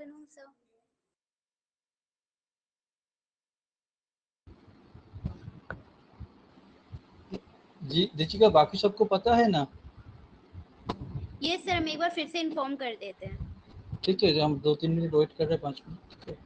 afternoon, sir. जी दीक्षिका, बाकी सबको पता है ना? ये सर हम एक बार फिर से इन्फॉर्म कर देते हैं। ठीक है, हम 2-3 मिनट वेट कर रहे हैं, 5 मिनट। ठीक है।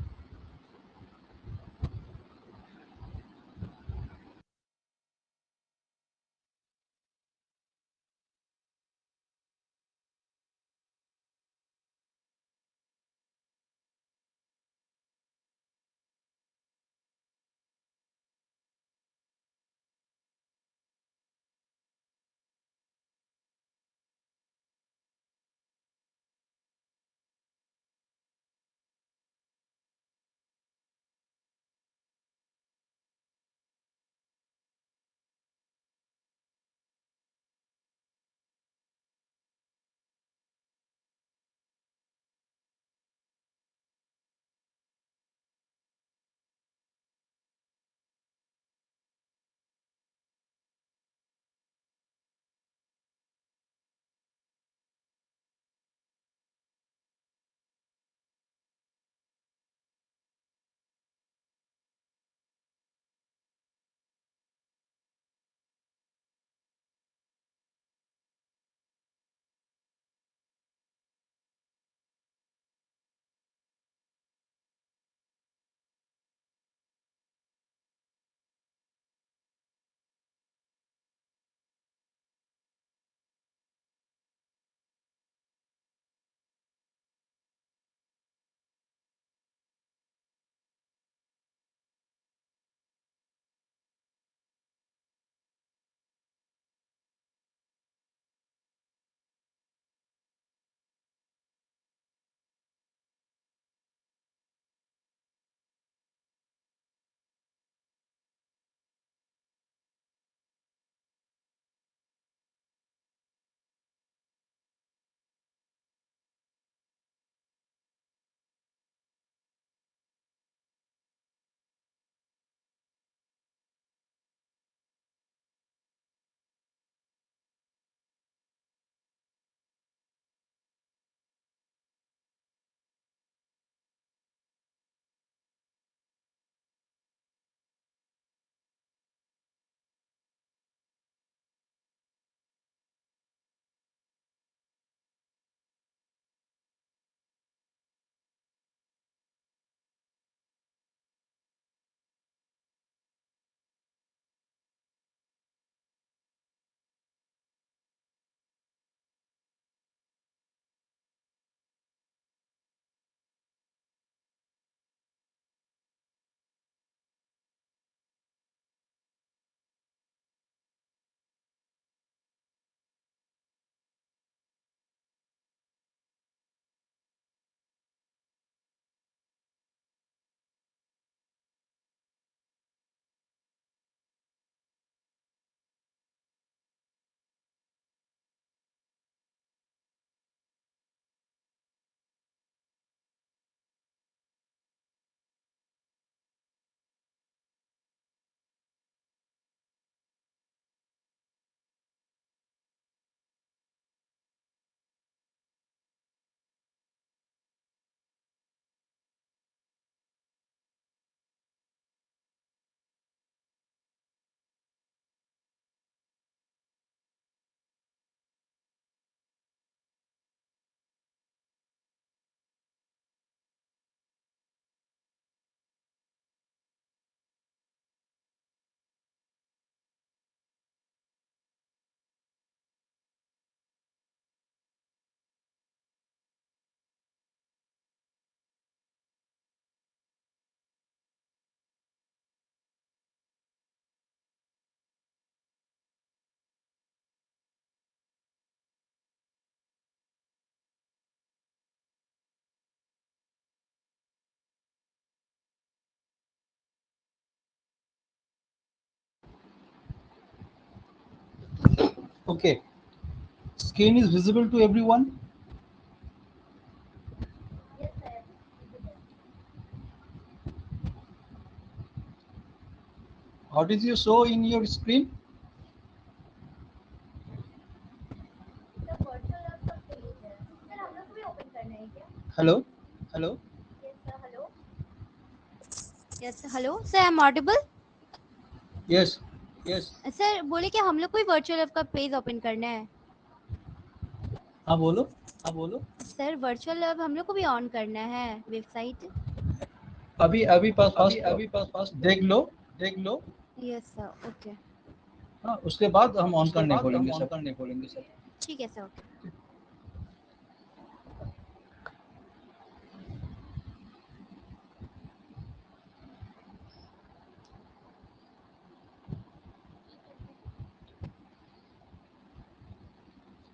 Okay. Screen is visible to everyone? What is your show in your screen? Hello? Hello? Yes hello sir, I am audible? Yes yes sir, बोले कि हम लोग कोई वर्चुअल लैब का पेज ओपन करना है। हाँ बोलो। हाँ बोलो सर, वर्चुअल लैब हम लोग को भी ऑन करना है वेबसाइट। अभी अभी पास अभी फास्ट अभी पास देख लो। Yes sir, okay. हाँ उसके बाद हम ऑन उसके करने बाद हम बोलेंगे ऑन सब। करने बोलेंगे सर। ठीक है सर, ओके।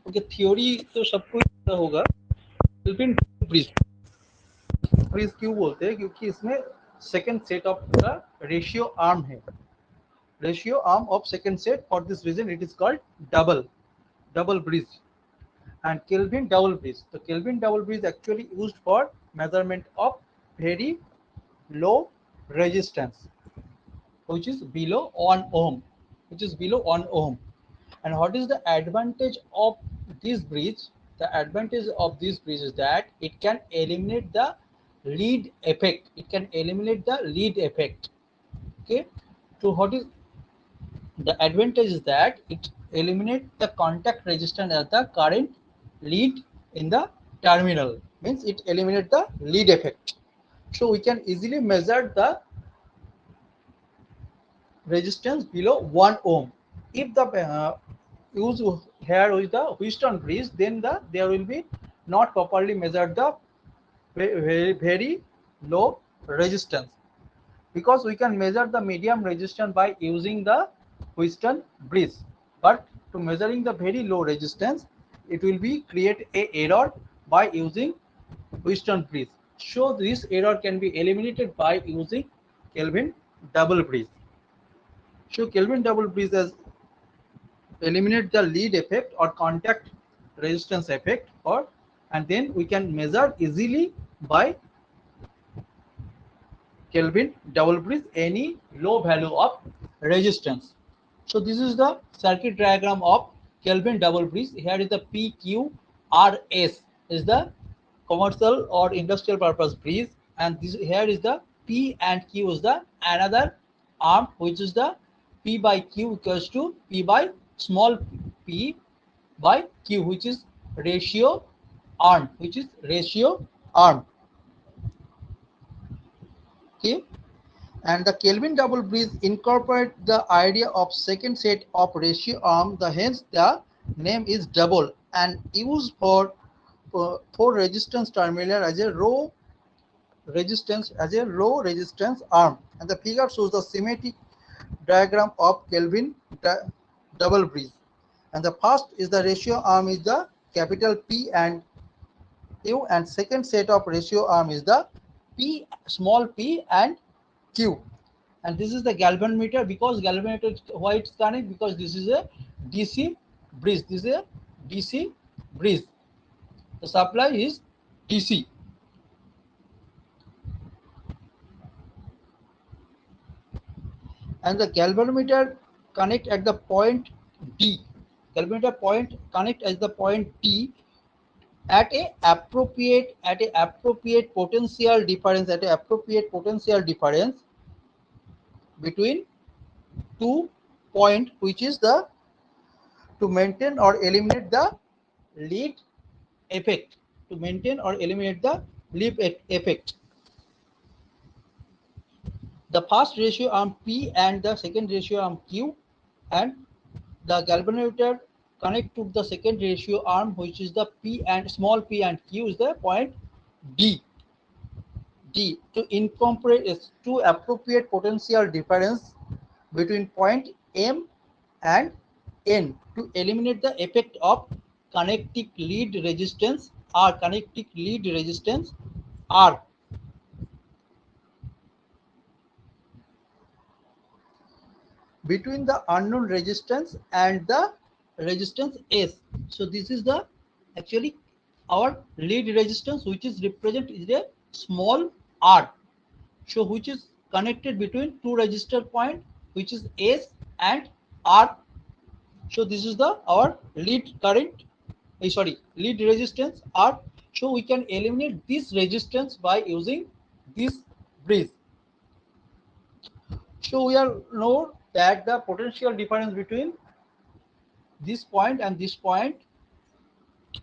ओके थ्योरी तो सबको पता होगा। केल्विन ब्रिज ब्रिज क्यों बोलते हैं? क्योंकि इसमें second set of the ratio arm है। Ratio arm of second set, for this reason it is called double bridge and Kelvin double bridge. The Kelvin double bridge actually used for measurement of very low resistance, which is below 1 ohm, And what is the advantage of this bridge? The advantage of this bridge is that it can eliminate the lead effect. Okay. So what is the advantage is that it eliminates the contact resistance as the current lead in the terminal. Means it eliminates the lead effect. So we can easily measure the resistance below 1 ohm. If the use here with the Wheatstone bridge, then there will be not properly measured the very low resistance, because we can measure the medium resistance by using the Wheatstone bridge, but to measuring the very low resistance it will be create a error by using Wheatstone bridge. So this error can be eliminated by using Kelvin double bridge. So Kelvin double bridge has eliminate the lead effect or contact resistance effect, or and then we can measure easily by Kelvin double bridge any low value of resistance. So this is the circuit diagram of Kelvin double bridge. Here is the PQRS is the commercial or industrial purpose bridge, and this here is the P and Q is the another arm, which is the P by Q equals to P by small p by Q, which is ratio arm, Okay. And the Kelvin double bridge incorporate the idea of second set of ratio arm. Hence the name is double and used for resistance terminal as a low resistance arm. And the figure shows the schematic diagram of Kelvin double bridge. And the first is the ratio arm is the capital P and Q, and second set of ratio arm is the P small p and Q. And this is the galvanometer. Because galvanometer, why it's connected? Because this is a DC bridge. The supply is DC. And the galvanometer connect at the point D. Galvanometer point connect at the point D at a appropriate potential difference between 2 point, which is the to maintain or eliminate the lead effect. The first ratio arm P and the second ratio arm Q, and the galvanometer connect to the second ratio arm, which is the P and small p and Q is the point D. To incorporate to appropriate potential difference between point M and N to eliminate the effect of connecting lead resistance R between the unknown resistance and the resistance S. So this is the actually our lead resistance, which is represented is a small r. So which is connected between two resistor point, which is S and R. So this is the our lead current, lead resistance R. So we can eliminate this resistance by using this bridge. So we are know that the potential difference between this point and this point,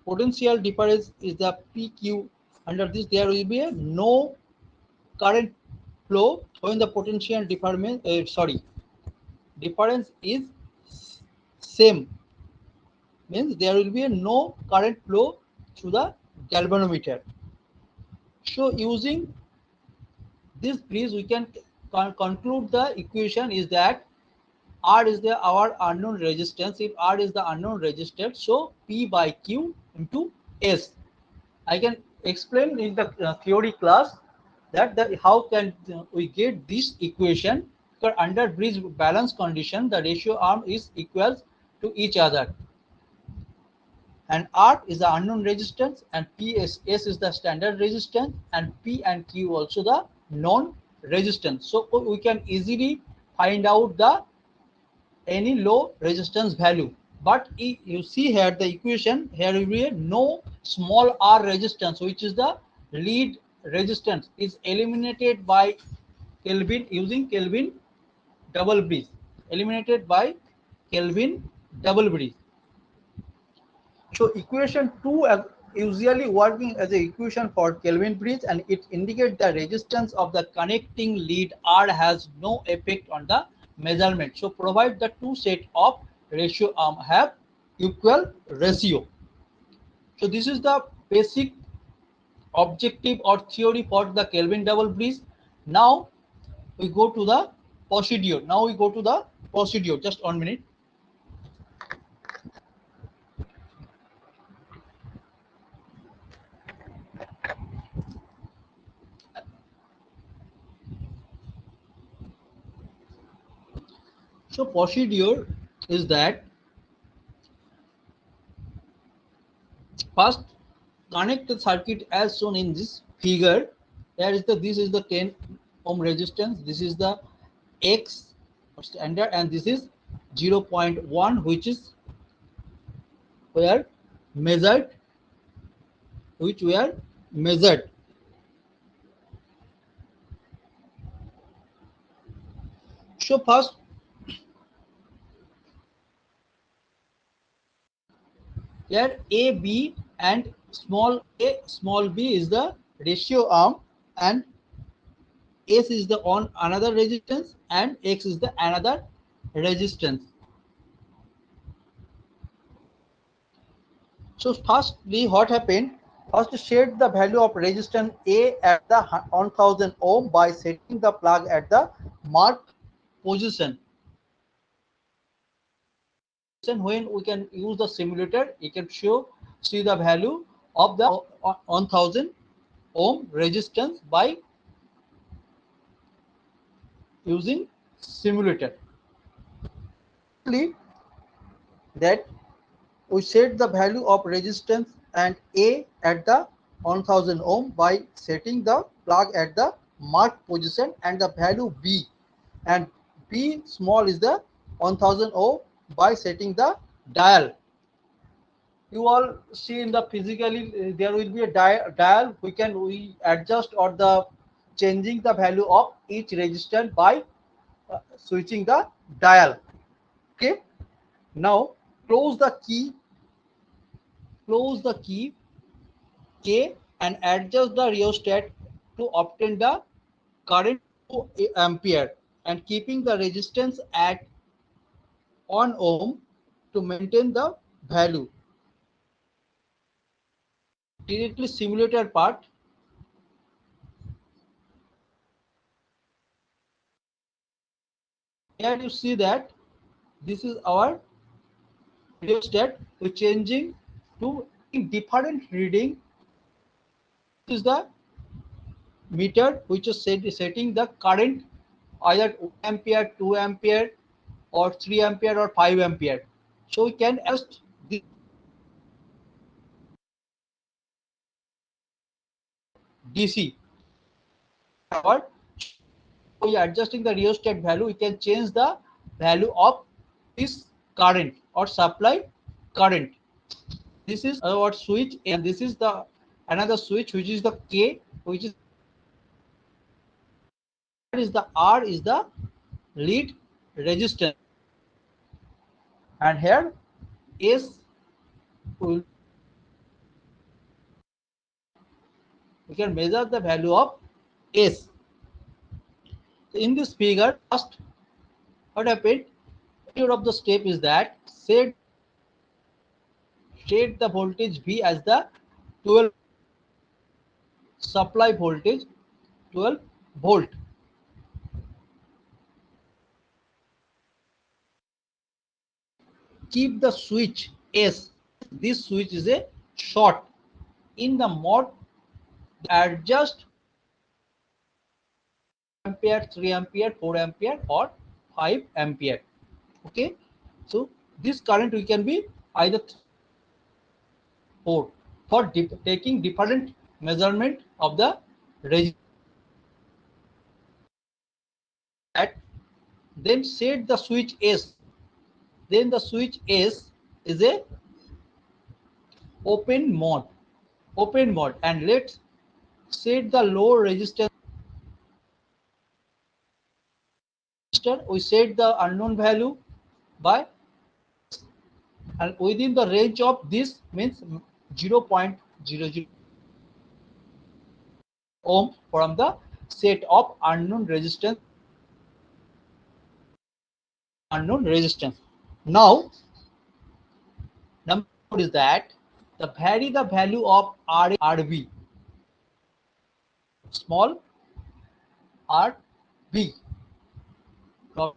potential difference is the PQ. Under this there will be a no current flow when the potential difference is same, means there will be a no current flow through the galvanometer. So using this bridge we can conclude the equation is that R is the our unknown resistance. If R is the unknown resistance, so P by Q into S. I can explain in the theory class that how can we get this equation, because under bridge balance condition the ratio arm is equals to each other, and R is the unknown resistance and S is the standard resistance, and P and Q also the known resistance. So we can easily find out the any low resistance value. But you see here the equation, here will be no small r resistance, which is the lead resistance, is eliminated by Kelvin, using Kelvin double bridge, eliminated by Kelvin double bridge. So equation 2 usually working as a equation for Kelvin bridge, and it indicates the resistance of the connecting lead R has no effect on the measurement. So provide the two set of ratio arm have equal ratio. So this is the basic objective or theory for the Kelvin double bridge. Now we go to the procedure. Just 1 minute. So procedure is that first connect the circuit as shown in this figure. There is the this is the 10 ohm resistance, this is the X standard, and this is 0.1 which is where measured, which were measured. So first here A, B and small a small b is the ratio arm, and S is the on another resistance and X is the another resistance. So firstly what happened, first set the value of resistance A at the 1000 ohm by setting the plug at the marked position. When we can use the simulator, you can see the value of the 1000 ohm resistance by using simulator. That we set the value of resistance and A at the 1000 ohm by setting the plug at the marked position, and the value B and B small is the 1000 ohm by setting the dial. You all see in the physically there will be a dial. We adjust or the changing the value of each resistor by switching the dial. Okay, now close the key K and adjust the rheostat to obtain the current 2 ampere, and keeping the resistance at 1 ohm to maintain the value. Directly simulator part. Here you see that this is our rheostat. We changing to different reading. This is the meter which is setting the current either 1 ampere, 2 ampere, or 3 ampere or 5 ampere. So we can adjust the DC power. We are adjusting the rheostat value, we can change the value of this current or supply current. This is our switch, and this is the another switch which is the K, which is the R is the lead resistance, and here S will, we can measure the value of S. So in this figure, first what happened? Of the step is that set the voltage V as the 12 supply voltage, 12 volt. Keep the switch S. This switch is a short. In the mod, adjust ampere, 3 ampere, 4 ampere, or 5 ampere. Okay, so this current we can be either 4 for taking different measurement of the resistance. Then set the switch S. Then the switch S is a open mode. Open mode, and let's set the low resistance. We set the unknown value by, and within the range of this means 0.00 ohm from the set of unknown resistance. Now number four is that vary the value of RA RB, small RB, from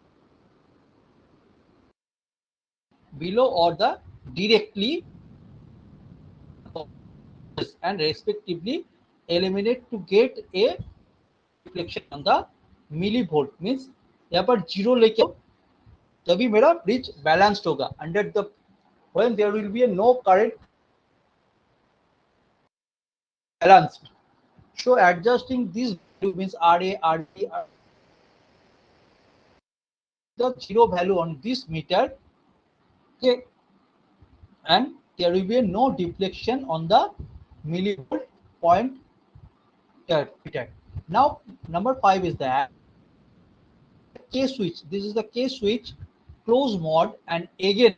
below or the directly, and respectively eliminate to get a reflection on the millivolt. Means यहाँ पर zero लेके तभी मेरा bridge balanced होगा. Under the when there will be a no current balanced. So adjusting this value means RA, RD, the zero value on this meter. Okay, and there will be no deflection on the millivolt point meter. Now number 5 is that K switch. This is the K switch close mode, and again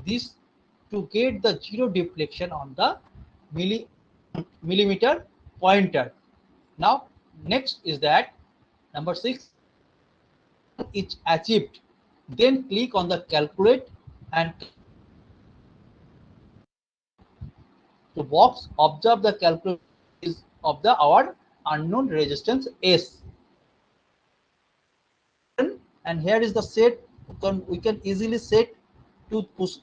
this to get the zero deflection on the millimeter pointer. Now next is that number 6, it's achieved. Then click on the calculate and the box, observe the calculation of the our unknown resistance S. And here is the set. We can easily set to push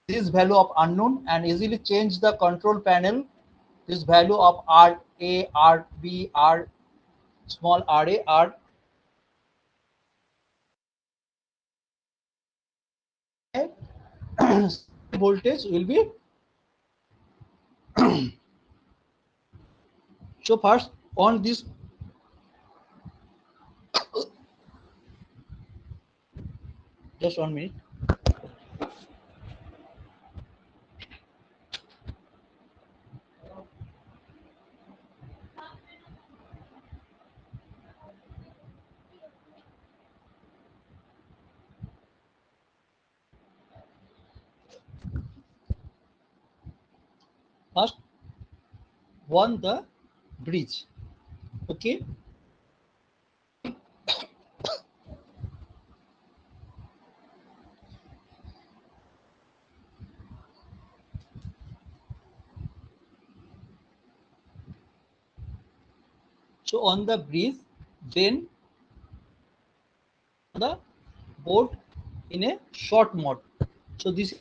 this value of unknown and easily change the control panel. This value of R A, R B, R small R A, R voltage will be. So first on this, just 1 minute. First on the bridge. Okay, so on the bridge, then the board in a short mode. So this,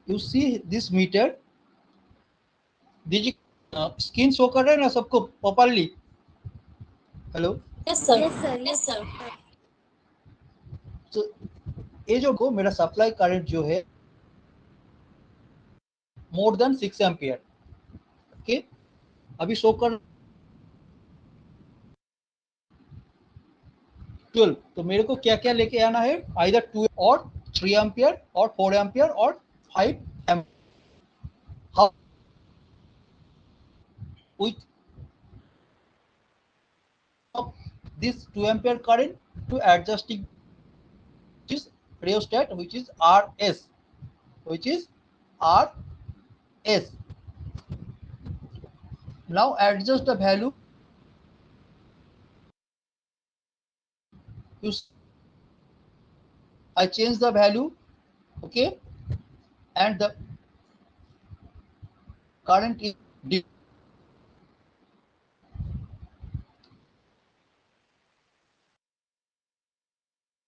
you see this meter. दीजिए screen show कर रहे हैं ना सबको properly? Hello, yes sir, yes sir. तो ये जो को मेरा सप्लाई करंट जो है मोर देन 6 एम्पियर. ओके, अभी शो कर 12. तो मेरे को क्या क्या लेके आना है? आइदर 2 और 3 एम्पियर और 4 एम्पियर और 5 ampere. With this 2 ampere current to adjusting which is rheostat, which is RS, which is RS. Now adjust the value. You see, I change the value, okay, and the current is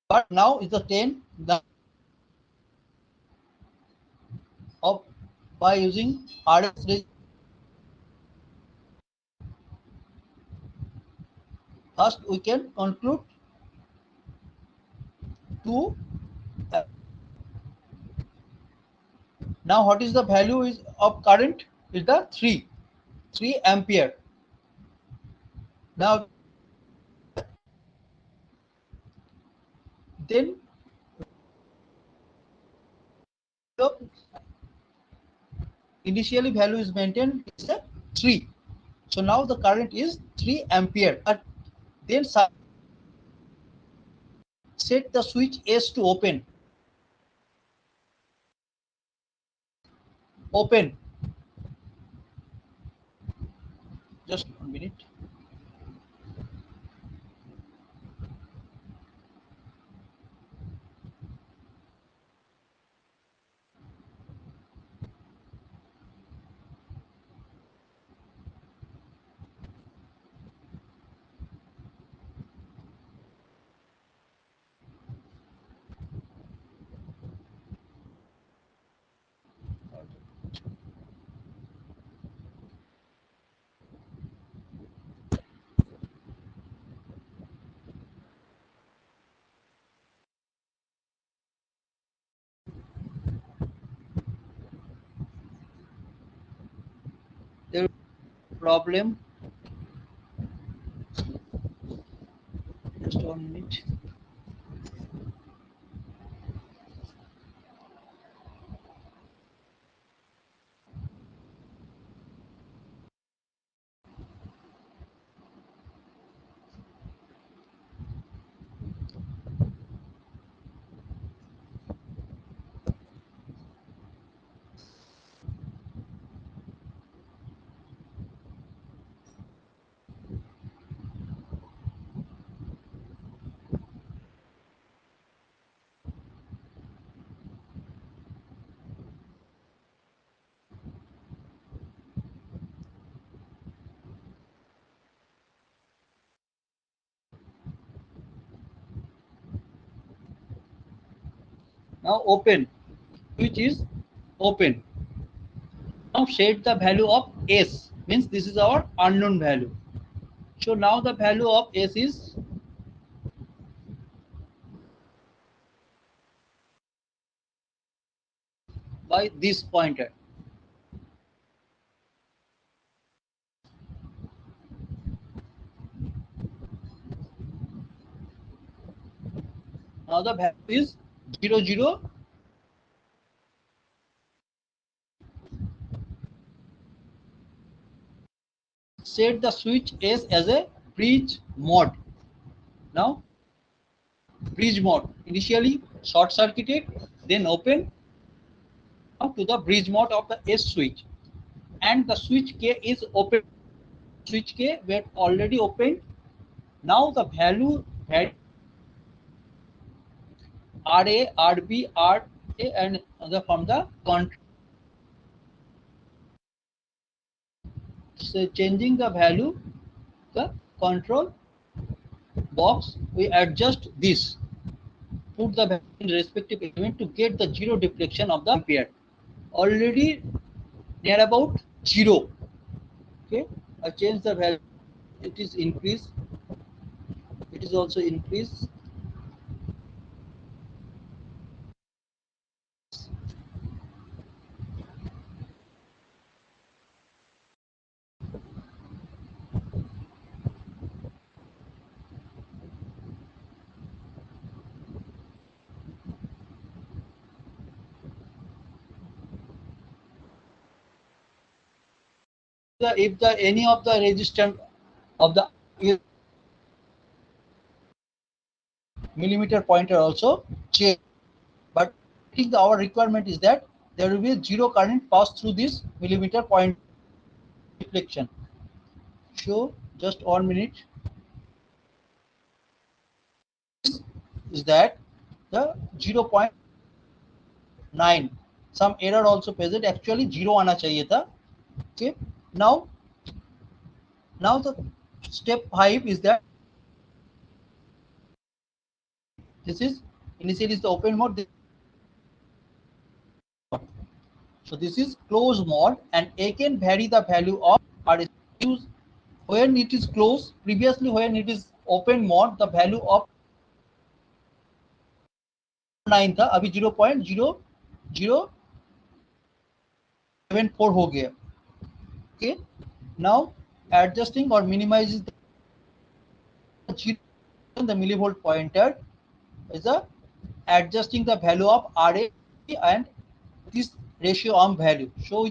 but now is the 10 the of by using RS. First we can conclude to now what is the value is of current is the 3 ampere. Now then initially value is maintained is a 3. So now the current is 3 ampere. Then set the switch S to open. Open. Just 1 minute. There is problem. Just 1 minute. Now open, which is open. Now set the value of S, means this is our unknown value. So now the value of S is by this pointer. Now the value is 0, 0. Set the switch S as a bridge mode. Now bridge mode, initially short circuited, then open. Now to the bridge mode of the S switch, and the switch K is open. Switch K were already opened. Now the value had RA, RB, RA, and the from the control. So changing the value, the control box, we adjust this. Put the value in respective element to get the zero deflection of the ampere. Already near about 0. Okay, I change the value. It is increased. It is also increased. If the any of the resistance of the millimeter pointer also change. But I think our requirement is that there will be zero current pass through this millimeter point deflection. So just 1 minute. Is that the 0.9? Some error also present. Actually 0 आना चाहिए था. Okay. Now the step 5 is that this is initially is the open mode. So this is closed mode, and A can vary the value of R use when it is closed. Previously, when it is open mode, the value of 9 था, अभी 0.0074 हो गया. Okay. Now adjusting or minimizing the millivolt pointer is adjusting the value of RA and this ratio arm value. So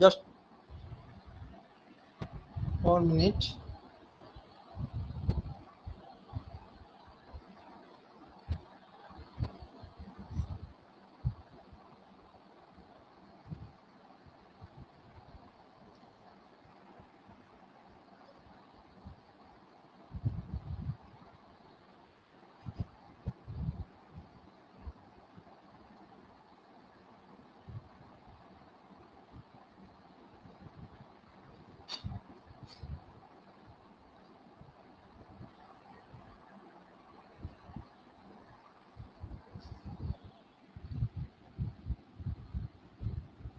just 1 minute.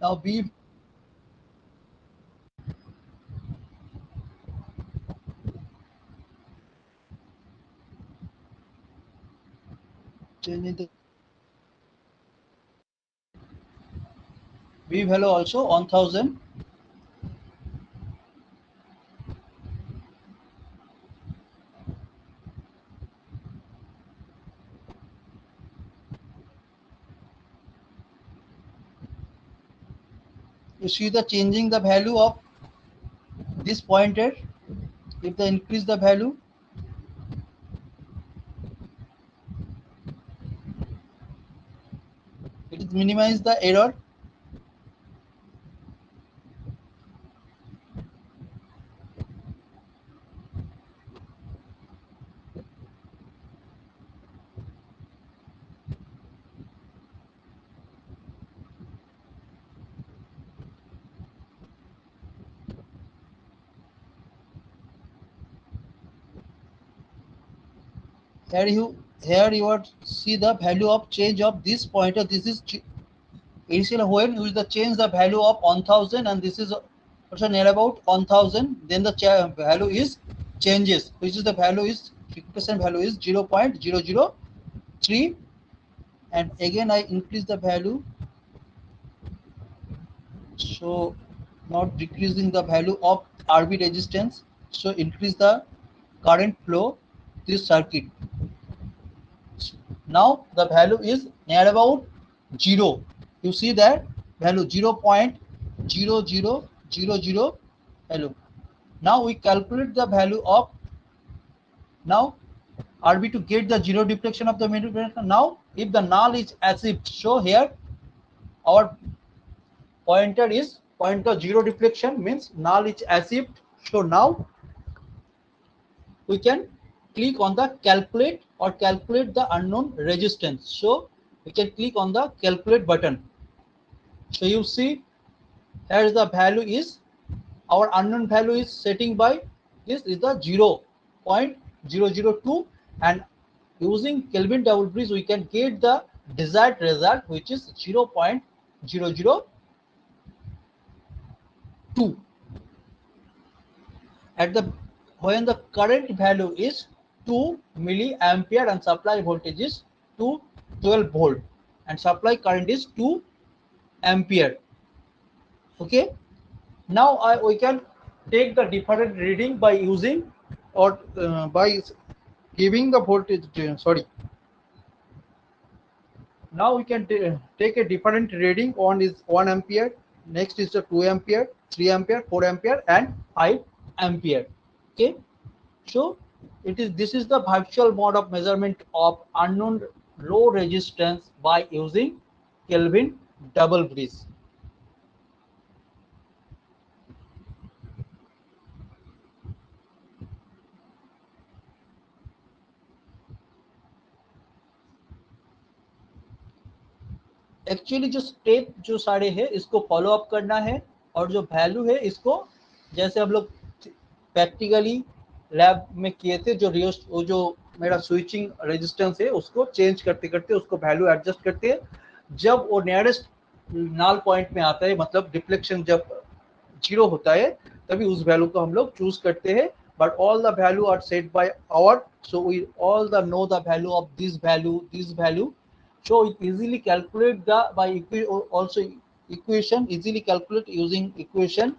Now be changing the V value also 1000. You see the changing the value of this pointer. If they increase the value, it is minimize the error. Here you are see the value of change of this pointer. This is initial when you the change the value of 1000, and this is also near about 1000. Then the value is changes, which is the value is 50% value is 0.003, and again I increase the value. So not decreasing the value of RB resistance, so increase the current flow this circuit. Now the value is near about 0. You see that value 0.0000 value. Now we calculate the value of now RB to get the zero deflection of the middle. Now if the null is achieved, so here our pointer zero deflection means null is achieved. So now we can click on the calculate or calculate the unknown resistance. So we can click on the calculate button. So you see here the value is our unknown value is setting by this is the 0.002, and using Kelvin double bridge we can get the desired result, which is 0.002 at the when the current value is 2 milliampere and supply voltage is 12 volt and supply current is 2 ampere. Okay, now we can take the different reading by using or by giving the voltage. Sorry, now we can take a different reading. One is 1 ampere, next is the 2 ampere, 3 ampere, 4 ampere and 5 ampere. Okay, so this is the virtual mode of measurement of unknown low resistance by using Kelvin double bridge. Actually जो step जो सारे है इसको follow up करना है और जो value है इसको जैसे हम लोग प्रैक्टिकली लैब में किए थे, जो मेरा स्विचिंग रेजिस्टेंस है उसको चेंज करते करते उसको वैल्यू एडजस्ट करते हैं। जब वो नियरेस्ट नाल पॉइंट में आता है, मतलब डिफ्लेक्शन जब 0 होता है, तभी उस वैल्यू को हम लोग चूज करते हैं। But all the value are set by our, so we all the know the value of this value, so it easily calculate the by also equation, easily calculate using equation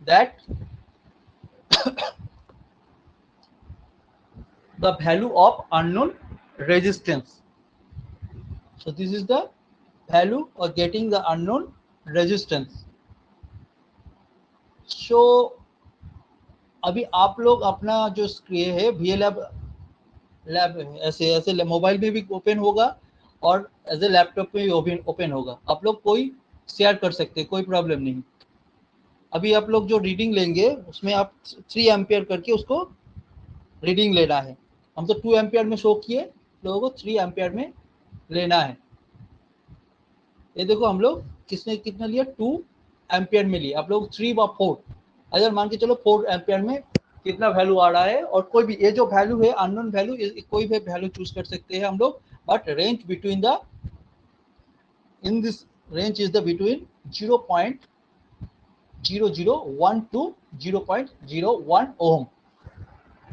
that the value of unknown resistance. So this is the value of getting the unknown resistance. So अभी आप लोग अपना जो screen है VLab ऐसे mobile में भी open होगा और एज ए लैपटॉप में भी ओपन होगा। आप लोग कोई शेयर कर सकते हैं, कोई प्रॉब्लम नहीं। अभी आप लोग जो रीडिंग लेंगे उसमें आप 3 एम्पियर करके उसको रीडिंग लेना है। हम तो 2 एम्पियर में शो किए, लोगों को 3 एम्पियर में लेना है। ये देखो हम लोग किसने कितना लिया, 2 एम्पियर में लिया, आप लोग 3 व 4, अगर मान के चलो 4 एम्पियर में कितना वैल्यू आ रहा है। और कोई भी ये जो वैल्यू है अननोन वैल्यू, कोई भी वैल्यू चूज कर सकते हैं हम लोग, but range between the in this range is the between 0.001 to 0.01 ohm.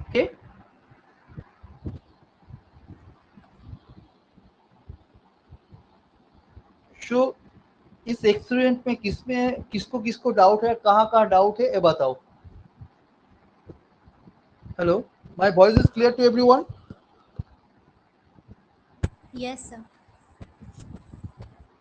Okay, so इस एक्सपेरिमेंट में किसको डाउट है, कहाँ डाउट है, ये बताओ। Hello, my voice is clear to everyone? Yes sir.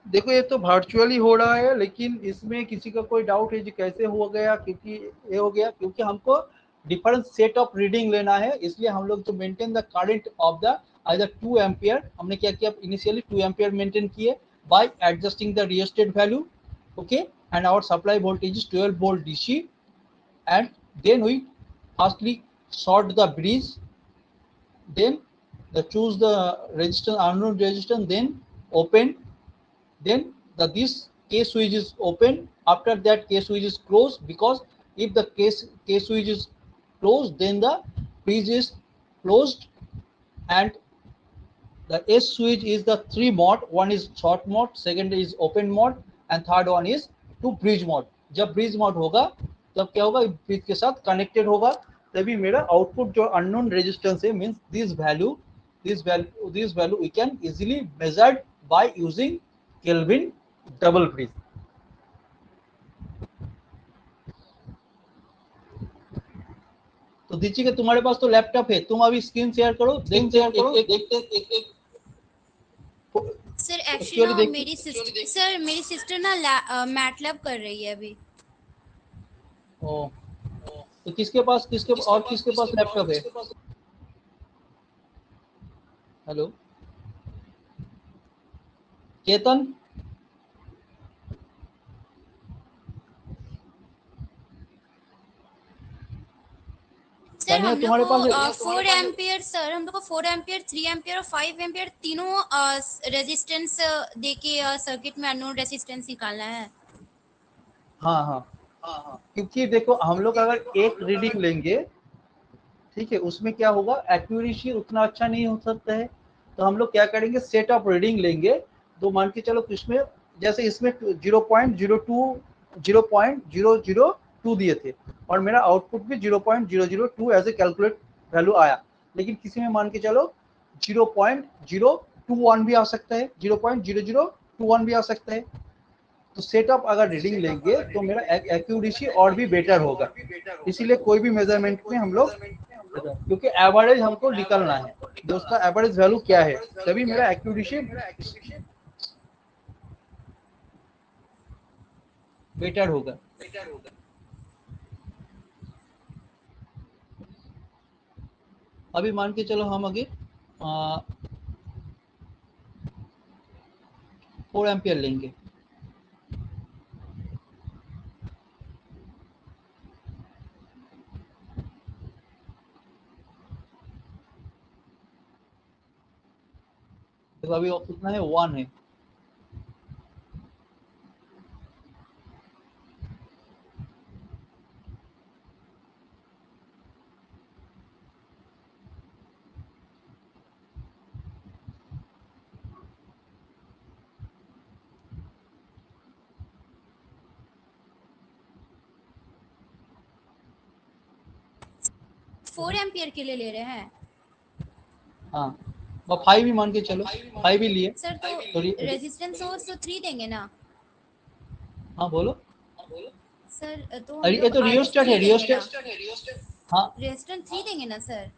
देखो ये तो वर्चुअली हो रहा है, लेकिन इसमें किसी का कोई डाउट है जी कैसे हो गया, क्योंकि ये हो गया क्योंकि हमको डिफरेंट सेट ऑफ रीडिंग लेना है, इसलिए हम लोग जो maintain the current of the either 2 ampere, हमने क्या किया इनिशियली 2 एम्पियर मेंटेन किए by adjusting the rheostat value. Okay, and our supply voltage is 12 volt DC, and then we firstly sort the bridge, then choose the resistance, unknown resistance, then open, then this K switch is open. After that K switch is closed, because if the K switch is closed, then the bridge is closed, and the S switch is the 3 mode, one is short mode, second is open mode, and third one is to bridge mode. जब bridge mode होगा तब क्या होगा, bridge के साथ connected होगा, तभी मेरा आउटपुट जो unknown resistance है, means this value we can easily measured by using Kelvin double bridge. तो दीची के तुम्हारे पास तो लैपटॉप है, तुम अभी स्क्रीन शेयर करो, देखते सर एक्चुअली मेरी सिस्टर ना मैटलैब कर रही है अभी। ओ, तो किसके पास लैपटॉप है? हेलो केतन, सर हम लोग को 4 एम्पियर, सर हम लोग को 4 एम्पियर, 3 एम्पियर और 5 एम्पियर तीनों रेजिस्टेंस देके सर्किट में अननोन रेजिस्टेंस निकालना है। हाँ, क्योंकि देखो हम लोग अगर एक रीडिंग लेंगे, ठीक है, उसमें क्या होगा, एक्यूरेसी उतना अच्छा नहीं हो सकता है, तो हम लोग क्या करेंगे, सेट ऑफ रीडिंग लेंगे तो मान के चलो इसमें जैसे इसमें 0.02 दिए थे और मेरा आउटपुट भी 0.002 एज ए कैलकुलेट वैल्यू आया, लेकिन किसी में मान के चलो 0.021 भी आ सकता है, 0.0021 भी आ सकता है। तो सेटअप अगर रीडिंग लेंगे तो मेरा एक्यूरेसी और भी बेटर होगा। इसीलिए कोई भी मेजरमेंट में हम लोग, क्योंकि एवरेज हमको निकलना है, जो उसका एवरेज वैल्यू क्या है, तभी मेरा एक्यूरेसी बेटर होगा। अभी मान के चलो हम आगे 4 एम्पियर लेंगे। तो अभी कितना है, 1 है। फोर एम्पियर के लिए ले रहे हैं। हाँ, 5 ही मान के चलो, 5 ही लिए। सर तो रेजिस्टेंस सोर्स तो 3 देंगे ना। हाँ बोलो। सर तो हम अरे ये लोग तो रियोस्टेट है, रियोस्टेट। हाँ, रेजिस्टेंस 3 देंगे ना सर।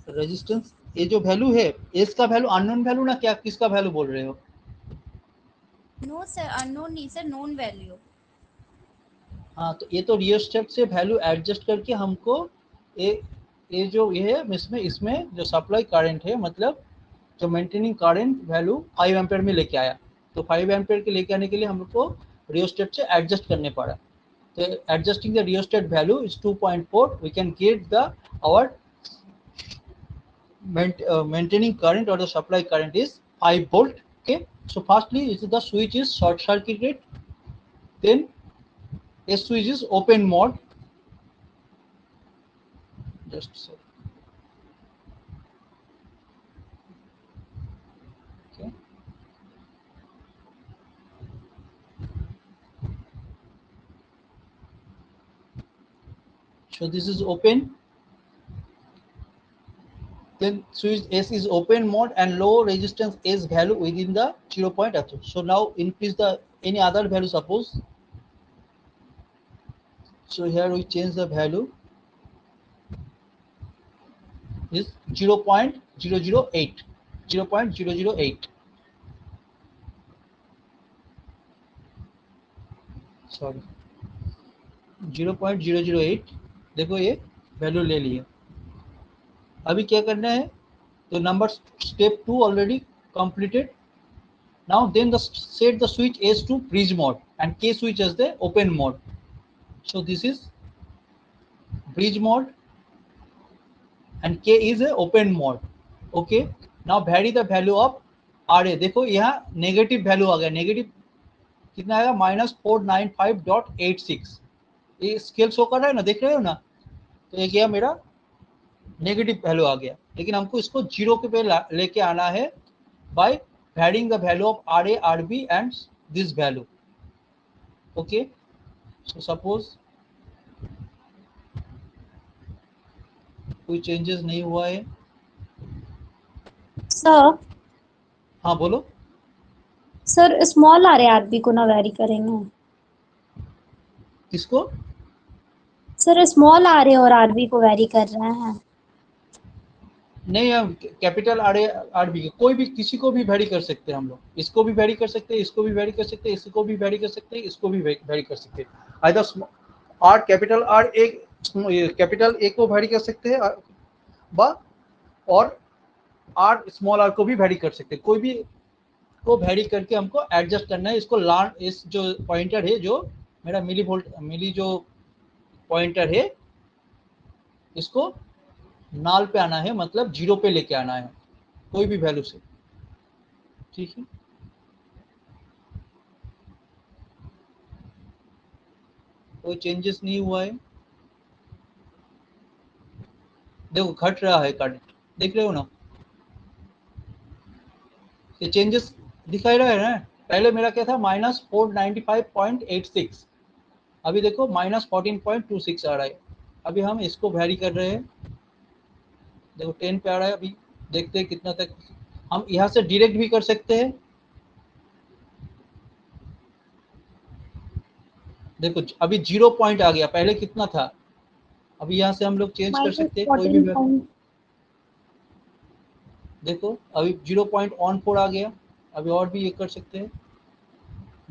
रेजिस्टेंस, ये जो वैल्यू है इसका वैल्यू अननोन वैल्यू ना, क्या किसका वैल्यू बोल रहे हो? नो सर, अननोन नहीं सर, नोन वैल्यू। हाँ, तो ये तो रियोस्टेट से वैल्यू एडजस्ट करके हमको ये जो ये है इसमें इसमें जो सप्लाई करंट है, मतलब जो मेंटेनिंग करंट वैल्यू 5 एम्पीयर में लेके आया। तो 5 एम्पीयर के लेके आने के लिए हमको रियोस्टेट से एडजस्ट करने पड़ा। तो adjusting the rheostat value is 2.4, we can get the our maintaining current or the supply current is 5 volt. Okay, so firstly the switch is short circuited, then a switch is open mode. Just so, okay, so this is open, then switch S is open mode and low resistance S value within the 0.2. So now increase the any other value, suppose. So here we change the value is 0.008, 0.008, sorry 0.008। देखो ये value ले लिए। अभी क्या करना है, तो number step 2 already completed. Now then set the switch S to bridge mode and K switch as the open mode. So this is bridge mode and K is a open mode. Okay, now vary the value of RA। देखो यहाँ negative value आ गया, negative कितना आएगा, -495.86। ये scale show कर रहा है ना, देख रहे हो ना। तो ये क्या मेरा नेगेटिव वैल्यू आ गया, लेकिन हमको इसको जीरो के पे लेके आना है bye varying the value of RA, RB and this value. Okay, so suppose कोई चेंजेस नहीं हुआ है। सर हाँ बोलो। सर स्मॉल आ रहे आरबी को ना वेरी करेंगे। किसको? सर स्मॉल आ रहे और आरबी को वेरी कर रहे हैं। नहीं, हम कैपिटल आरबी कोई भी किसी को भी वेरी कर सकते हैं हम लोग। इसको भी वेरी कर सकते हैं, इसको भी वेरी कर सकते हैं, इसको भी वेरी कर सकते हैं, इसको भी वेरी कर सकते हैं। आइदर आर कैपिटल आर एक कैपिटल ए को वेरी कर सकते हैं और आर स्मॉल आर को भी वेरी कर सकते हैं। कोई भी को वेरी करके हमको एडजस्ट करना है। इसको लार्न, इस जो पॉइंटर है, जो मेरा मिली जो पॉइंटर है, इसको नाल पे आना है, मतलब जीरो पे लेके आना है कोई भी वैल्यू से। ठीक है, कोई चेंजेस नहीं हुआ है। देखो घट रहा है करंट, देख रहे हो ना। ये चेंजेस दिखाई रहा है ना। पहले मेरा क्या था -495.86, अभी देखो -14.26 आ रहा है। अभी हम इसको वैरी कर रहे हैं, देखो 10 पे आ रहा है। अभी देखते हैं कितना तक हम यहाँ से डायरेक्ट भी कर सकते हैं। देखो अभी 0 पॉइंट आ गया, पहले कितना था। अभी यहाँ से हम लोग चेंज कर सकते हैं कोई भी वैल्यू। देखो अभी 0.14 आ गया, अभी और भी ये कर सकते हैं,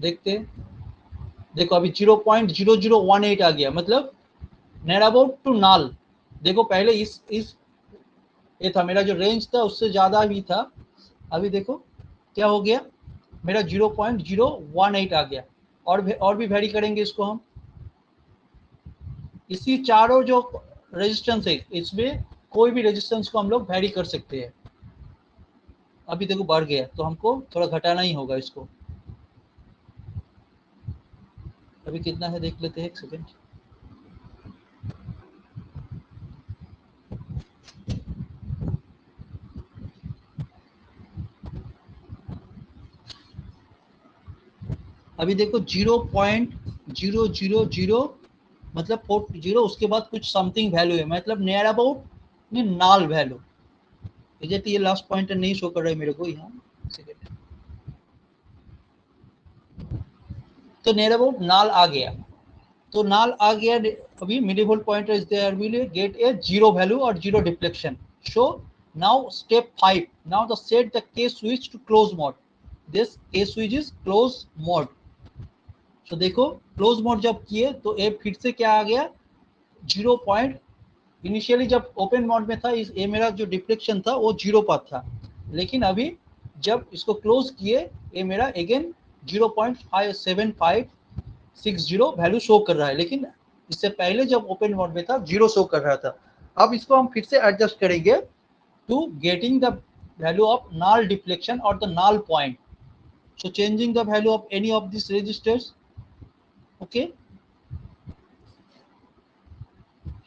देखते हैं। देखो अभी 0.0018 आ गया, मतलब नियर अबाउट टू नाल। देखो पहले इस ये था मेरा जो रेंज था उससे ज्यादा भी था। अभी देखो क्या हो गया, मेरा 0.018 आ गया। और भी वेरी करेंगे इसको हम। इसी चारों जो रेजिस्टेंस है इसमें कोई भी रेजिस्टेंस को हम लोग वेरी कर सकते हैं। अभी देखो बढ़ गया, तो हमको थोड़ा घटाना ही होगा इसको। अभी कितना है देख लेते हैं, एक सेकेंड। अभी देखो 0.000 मतलब 40, उसके बाद कुछ समथिंग वैल्यू है, मतलब नियर अबाउट नाल वैल्यू। ये लास्ट पॉइंटर नहीं शो कर रहा है मेरे को यहाँ, तो नियर अबाउट नाल आ गया। तो नाल आ गया। अभी millivolt pointer is there, will get a zero value और zero deflection. So now step 5, now the set the K switch to close mode. This K switch is close mode. तो देखो क्लोज मोड जब किए तो ये फिर से क्या आ गया, 0 पॉइंट। इनिशियली जब ओपन मोड में था ये मेरा जो डिफ्लेक्शन था वो 0 पर था, लेकिन अभी जब इसको क्लोज किए ये मेरा अगेन 0.7560 वैल्यू शो कर रहा है, लेकिन इससे पहले जब ओपन मोड में था 0 शो कर रहा था। अब इसको हम फिर से एडजस्ट करेंगे to getting the value of null deflection और the null point. So changing the value of any of this registers. Okay,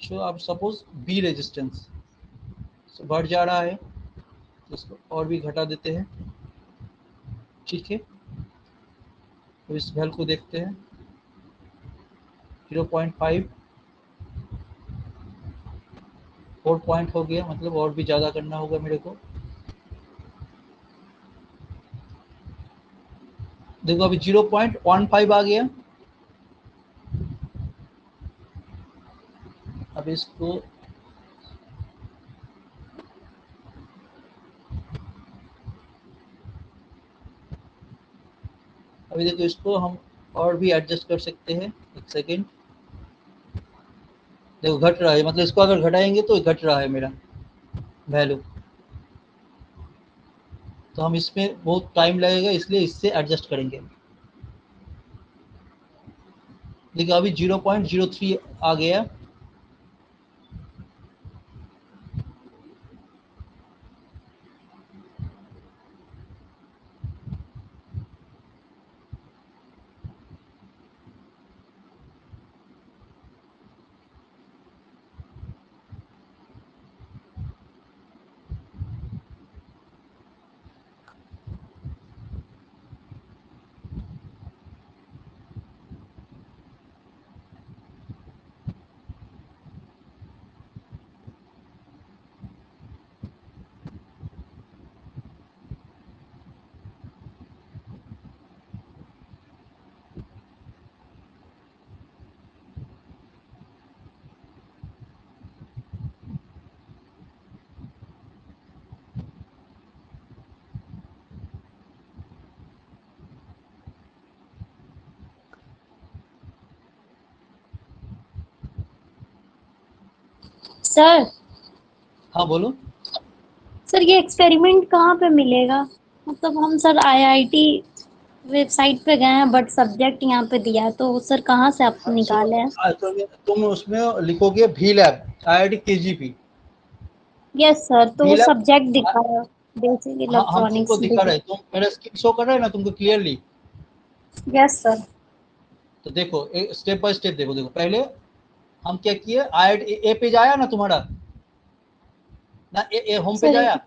so अब सपोज बी रेजिस्टेंस बढ़ जा रहा है, तो इसको और भी घटा देते हैं। ठीक है, तो इस वैल्यू को देखते हैं 0.5 4 पॉइंट हो गया, मतलब और भी ज़्यादा करना होगा मेरे को। देखो अभी 0.15 आ गया। अब इसको अभी देखो इसको हम और भी एडजस्ट कर सकते हैं, एक सेकेंड। देखो घट रहा है, मतलब इसको अगर घटाएंगे तो घट रहा है मेरा वैल्यू। तो हम इसमें बहुत टाइम लगेगा, इसलिए इससे एडजस्ट करेंगे। देखिए अभी 0.03 आ गया। सर हाँ बोलो। सर ये एक्सपेरिमेंट कहाँ पे मिलेगा? मतलब हम सर आईआईटी वेबसाइट पे गए हैं बट सब्जेक्ट यहाँ पे दिया है, तो सर कहाँ से आप निकाले हैं? तुम उसमें लिखोगे भी lab IIT KGP। Yes sir, तो भी वो लैब, सब्जेक्ट दिखा रहा है, बेसिक हाँ हम तुमको इलेक्ट्रॉनिक्स। दिखा रहे हैं, तुम मेरा स्क्रीन शो कर रहा है ना तुमको क्लियरली। Yes sir. तो देखो स्टेप बाय स्टेप देखो। देखो पहले हम क्या किए, IIT ए पेज आया ना तुम्हारा, ना ए होम पेज सर आया,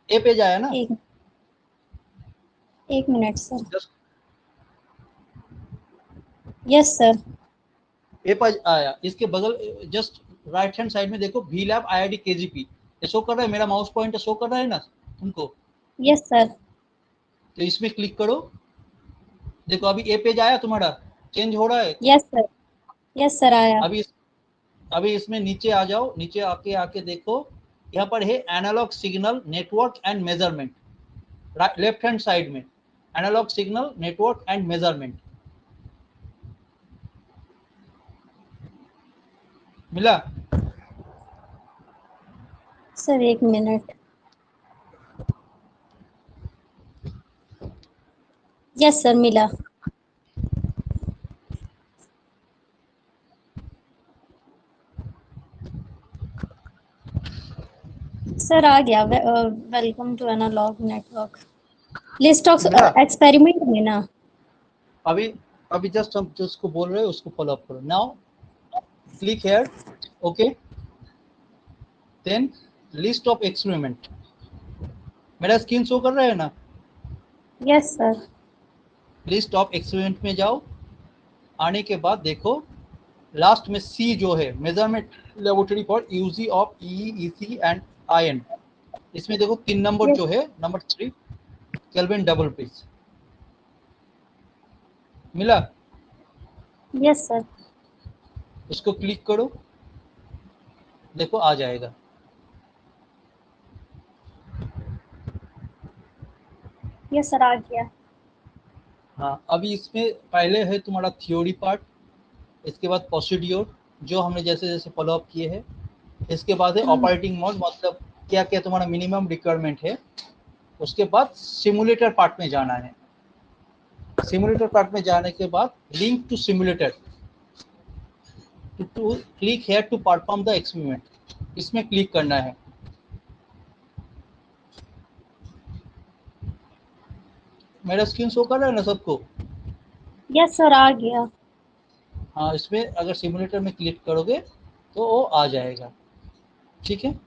ए पेज आया ना। एक एक minute sir. Just yes sir. A पर आया, इसके बगल जस्ट राइट हैंड साइड में देखो वी लैब IIT KGP, ये शो कर रहा है, मेरा माउस पॉइंटर शो कर रहा है ना तुमको? Yes sir. तो इसमें क्लिक करो, देखो अभी ए पेज आया तुम्हारा, चेंज हो रहा है। Yes sir. यस सर आया। अभी इसमें नीचे आ जाओ, नीचे आके देखो, यहाँ पर है analog signal network and measurement, left hand side में analog signal network and measurement मिला? सर एक मिनट। यस सर मिला। सर आ गया। Welcome to analog network. List of मिला? एक्सपेरिमेंट में ना। अभी जस्ट हम जो उसको बोल रहे हैं उसको फॉलो अप करो। Now click here, okay, then list of experiment, मेरा स्क्रीन शो कर रहा है ना? Yes sir. List of experiment में जाओ, आने के बाद देखो लास्ट में सी जो है measurement laboratory for UG of EEC and IN, इसमें देखो 3 नंबर जो है, नंबर 3 केल्विन डबल पीस मिला? Yes sir. उसको क्लिक करो, देखो आ जाएगा। यस सर आ गया। हाँ, अभी इसमें पहले है तुम्हारा थ्योरी पार्ट, इसके बाद प्रोसीड्योर जो हमने जैसे जैसे फॉलो अप किए हैं, इसके बाद है ऑपरेटिंग मोड, मतलब क्या क्या तुम्हारा मिनिमम रिक्वायरमेंट है, उसके बाद सिमुलेटर पार्ट में जाना है। सिमुलेटर पार्ट में जाने के बाद link to simulator, to click here to perform the experiment, इसमें क्लिक करना है। मेरा स्क्रीन शो कर रहा है ना सबको? यस सर आ गया। हाँ, इसमें अगर सिमुलेटर में क्लिक करोगे तो वो आ जाएगा, ठीक है?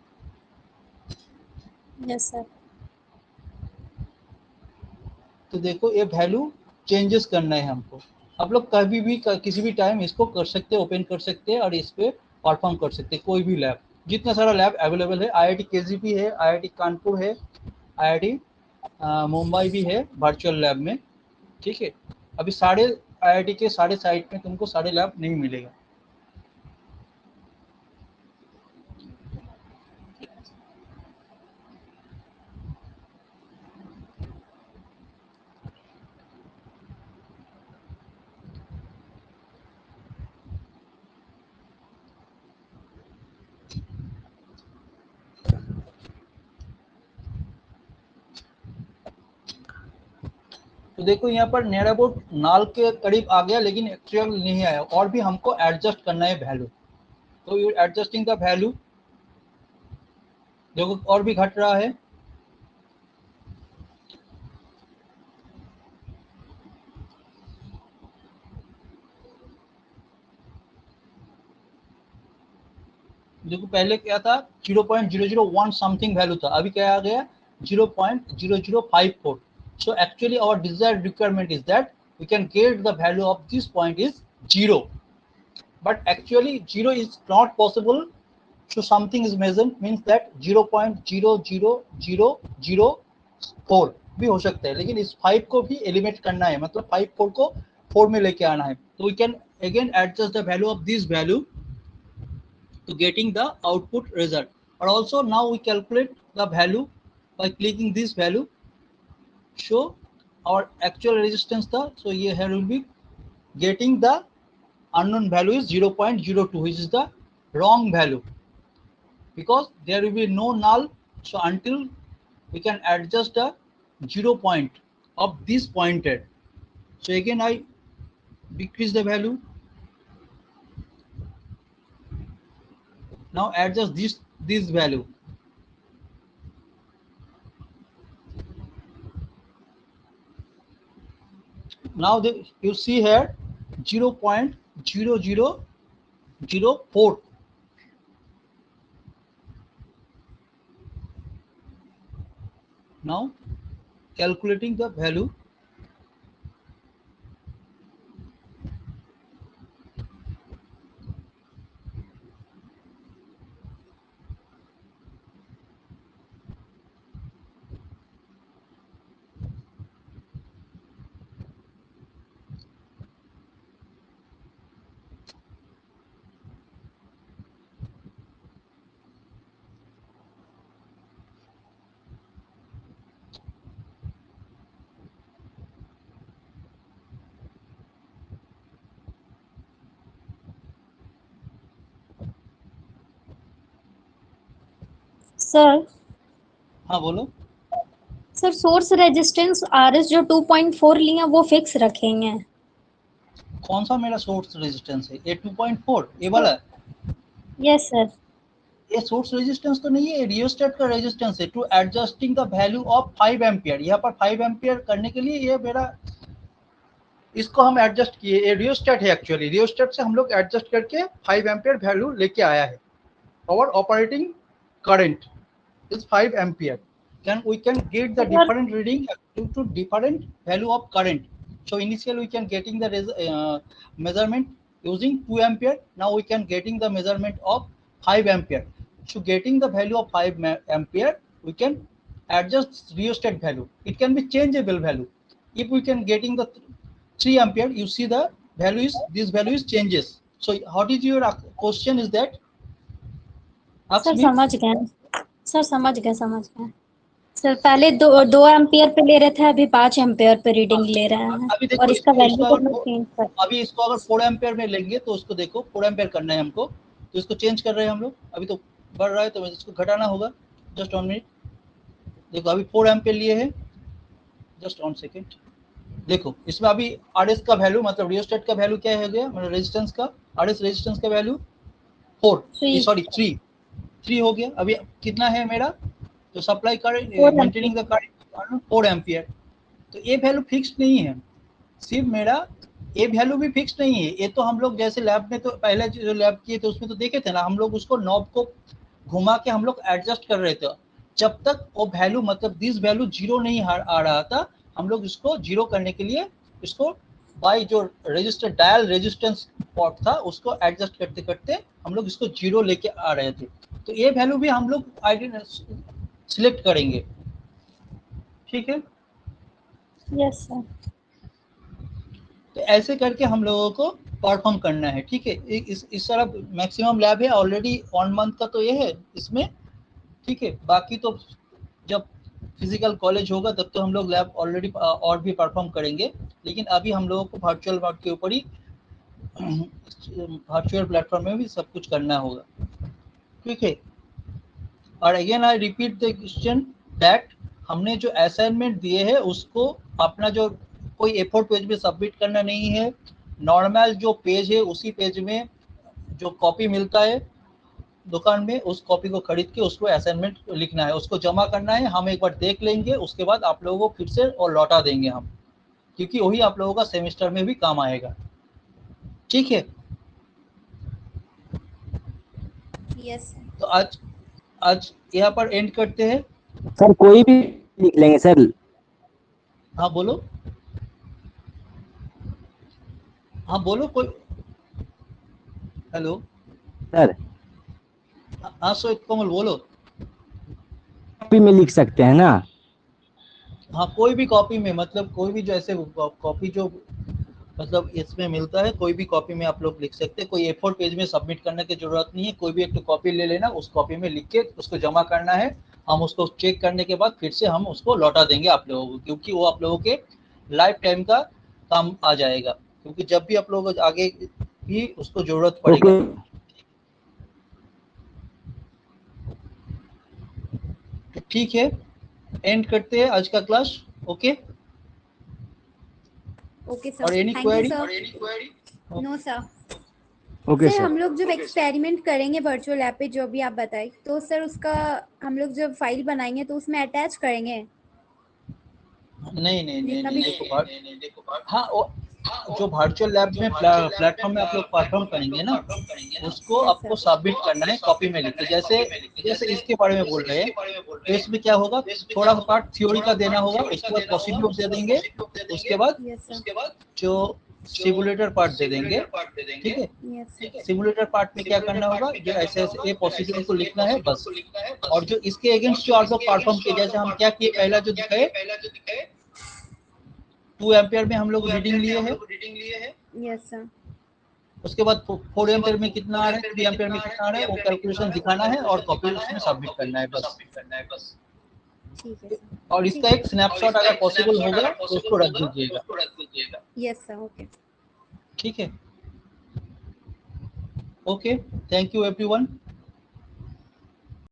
Yes sir. तो देखो ये वैल्यू चेंजेस करना है हमको। आप लोग कभी भी किसी भी टाइम इसको कर सकते हैं, ओपन कर सकते हैं और इस पे परफॉर्म कर सकते हैं, कोई भी लैब, जितना सारा लैब अवेलेबल है, IIT KGP है, IIT कानपुर है, IIT मुंबई भी है वर्चुअल लैब में, ठीक है? अभी सारे IIT के सारे साइट में तुमको सारे लैब नहीं मिलेगा। तो देखो यहाँ पर नियर अबाउट नाल के करीब आ गया, लेकिन एक्चुअल नहीं आया, और भी हमको एडजस्ट करना है वैल्यू। तो यू एडजस्टिंग द वैल्यू, देखो और भी घट रहा है। देखो पहले क्या था, 0.001 समथिंग वैल्यू था, अभी क्या आ गया 0.0054। so actually our desired requirement is that we can get the value of this point is 0, but actually 0 is not possible, so something is measured, means that 0.00004 भी हो सकता है, लेकिन इस 5 को भी एलिमिनेट करना है, मतलब 5 4 को 4 में लेके आना है। तो we can again adjust the value of this value to getting the output result, or also now we calculate the value by clicking this value, show our actual resistance था, so here will be getting the unknown value is 0.02, which is the wrong value because there will be no null, so until we can adjust the 0 point of this pointer, so again I decrease the value, now adjust this value, now you see here 0.0004, now calculating the value, sir हाँ बोलो। Sir source resistance RS जो 2.4 लिए वो fix रखेंगे। कौन सा मेरा source resistance है? ये 2.4 ये वाला? Yes sir. ये सोर्स रेजिस्टेंस तो नहीं है, रियोस्टेट का रेजिस्टेंस है to adjusting the value of 5 ampere. यहाँ पर 5 एम्पियर करने के लिए ये मेरा इसको हम एडजस्ट किए। ये रियोस्टेट है एक्चुअली, रियोस्टेट से हम लोग एडजस्ट करके 5 एम्पियर वैल्यू लेके आया है। our operating current is 5 ampere, then we can get the different reading due to different value of current. So initially we can getting the measurement using 2 ampere, now we can getting the measurement of 5 ampere. So getting the value of 5 ampere we can adjust rheostat value, it can be changeable value. If we can getting the 3 ampere, you see the value is, this value is changes. So what is your question is that? Sir समझ गए sir, समझ गए sir. पहले 2 ampere पे ले रहे थे, अभी 5 एम्पियर पे रीडिंग ले रहे हैं। अभी देखो और इसका वैल्यू को इसको चेंज कर, अभी इसको अगर 4 एम्पियर में लेंगे तो उसको देखो 4 एम्पियर करना है हमको, तो इसको चेंज कर रहे हैं हम लोग। अभी तो बढ़ रहा है तो इसको घटाना होगा। जस्ट 1 मिनट, देखो अभी 4 एम्पियर लिए हैं, जस्ट 1 सेकेंड। देखो इसमें अभी आरएस का वैल्यू मतलब रियोस्टेट का वैल्यू क्या हो गया, मतलब रेजिस्टेंस का, आरएस रेजिस्टेंस का वैल्यू 3 हो गया। अभी कितना है मेरा, तो supply current maintaining the current 4 ampere. तो ये वैल्यू फिक्स नहीं है, सिर्फ मेरा ये वैल्यू भी फिक्स नहीं है। ये तो हम लोग जैसे लैब में तो पहले जो लैब किए थे उसमें तो देखे थे ना, हम लोग उसको नॉब को घुमा के हम लोग एडजस्ट कर रहे थे। जब तक वो वैल्यू मतलब दिस वैल्यू 0 नहीं आ रहा था, हम लोग इसको 0 करने के लिए इसको बाय जो रजिस्टर डायल रेजिस्टेंस पॉट था उसको एडजस्ट करते करते हम लोग इसको 0 लेके आ रहे थे। तो ये वैल्यू भी हम लोग सिलेक्ट करेंगे, ठीक है। Yes sir. तो ऐसे करके हम लोगों को परफॉर्म करना है, ठीक है। इस तरह मैक्सिमम लैब है ऑलरेडी 1 मंथ का तो ये है इसमें, ठीक है। बाकी तो जब फिजिकल कॉलेज होगा तब तो हम लोग लैब ऑलरेडी और भी परफॉर्म करेंगे, लेकिन अभी हम लोगों को वर्चुअल मोड के ऊपर ही वर्चुअल प्लेटफॉर्म में भी सब कुछ करना होगा, ठीक है। और again I repeat the question that हमने जो असाइनमेंट दिए हैं उसको अपना जो कोई A4 पेज में सबमिट करना नहीं है। नॉर्मल जो पेज है उसी पेज में जो कॉपी मिलता है दुकान में, उस कॉपी को खरीद के उसको असाइनमेंट लिखना है, उसको जमा करना है। हम एक बार देख लेंगे, उसके बाद आप लोगों को फिर से और लौटा देंगे हम, क्योंकि वही आप लोगों का सेमेस्टर में भी काम आएगा, ठीक है। यस तो आज यहाँ पर एंड करते हैं सर। कोई भी लिख लेंगे सर। हाँ बोलो, हाँ बोलो कोई। हेलो सर हाँ सो कोमल बोलो। कॉपी में लिख सकते हैं ना? हाँ कोई भी कॉपी में, मतलब कोई भी जो ऐसे कॉपी जो मतलब इसमें मिलता है, कोई भी कॉपी में आप लोग लिख सकते हैं। कोई A4 पेज में सबमिट करने की जरूरत नहीं है, कोई भी एक तो कॉपी ले लेना, उस कॉपी में लिख के उसको जमा करना है। हम उसको चेक करने के बाद फिर से हम उसको लौटा देंगे आप लोगों को, क्योंकि वो आप लोगों के लाइफ टाइम का काम आ जाएगा, क्योंकि जब भी आप लोगों को आगे भी उसको जरूरत पड़ेगा। तो ठीक है, एंड करते हैं आज का क्लास। ओके ओके और sir, any thank you query? Sir. No sir. Okay sir sir. हम लोग जब एक्सपेरिमेंट करेंगे वर्चुअल लैब पे जो भी आप बताए, तो सर उसका हम लोग जब फाइल बनाएंगे तो उसमें अटैच करेंगे? नहीं जितना भी देखो हाँ जो वर्चुअल लैब में प्लेटफॉर्म में आप लोग परफॉर्म करेंगे ना, उसको Yes, आपको sir. सबमिट करना है कॉपी में लिख के। जैसे इसके बारे में बोल रहे हैं, तो इसमें क्या होगा, थोड़ा सा पार्ट थ्योरी का देना होगा, उसके बाद प्रोसीड्यूर दे देंगे, उसके बाद Yes, sir. जो सिमुलेटर पार्ट दे देंगे, ठीक है। Yes, sir. सिमुलेटर पार्ट में क्या करना होगा, जो ऐसे ऐसे ये प्रोसीड्यूर को लिखना है बस। और जो इसके अगेंस्ट जो आप लोग परफॉर्म किए, जैसे हम क्या किए पहला जो दिखाए 2 एम्पियर में हम लोग रीडिंग लिए हैं, Yes, sir. उसके बाद 4 एम्पियर में कितना आ रहा है, 3 एम्पियर में कितना आ रहा है, वो कैलकुलेशन दिखाना है और कॉपी उसमें सबमिट करना है बस। ठीक है सर। और इसका एक स्नैपशॉट अगर पॉसिबल होगा तो उसको रख दीजिएगा, यस सर, ओके। ठीक है। Okay, thank you everyone.